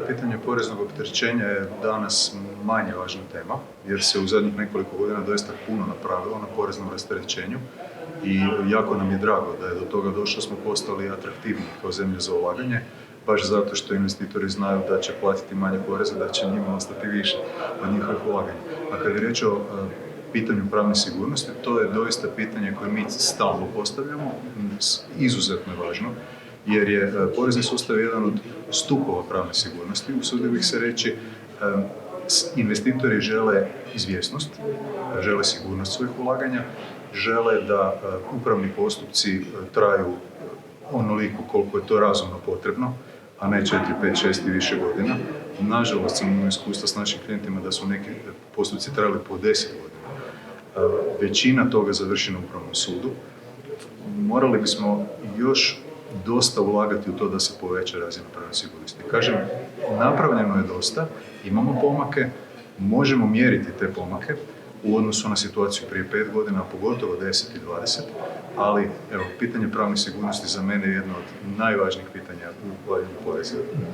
Pitanje poreznog opterećenja je danas manje važna tema, jer se u zadnjih nekoliko godina doista puno napravilo na poreznom rasterećenju i jako nam je drago da je do toga došlo, smo postali atraktivni kao zemlja za ulaganje, baš zato što investitori znaju da će platiti manje poreza, da će njima ostati više od njihovih ulaganja. A kad je riječ o pitanju pravne sigurnosti, to je doista pitanje koje mi stalno postavljamo, izuzetno je važno, jer je porezni sustav jedan od stupova pravne sigurnosti. Usudio bih se reći, investitori žele izvjesnost, žele sigurnost svojih ulaganja, žele da upravni postupci traju onoliko koliko je to razumno potrebno, a ne 4, 5, 6 i više godina. Nažalost, sam imao iskustva s našim klijentima da su neki postupci trajali po 10 godina. Većina toga završi na Upravnom sudu. Morali bismo još dosta ulagati u to da se poveća razina pravne sigurnosti. Kažem, napravljeno je dosta, imamo pomake, možemo mjeriti te pomake u odnosu na situaciju prije 5 godina, a pogotovo 10 i 20, ali evo, pitanje pravne sigurnosti za mene je jedno od najvažnijih pitanja u bavljenju poreza.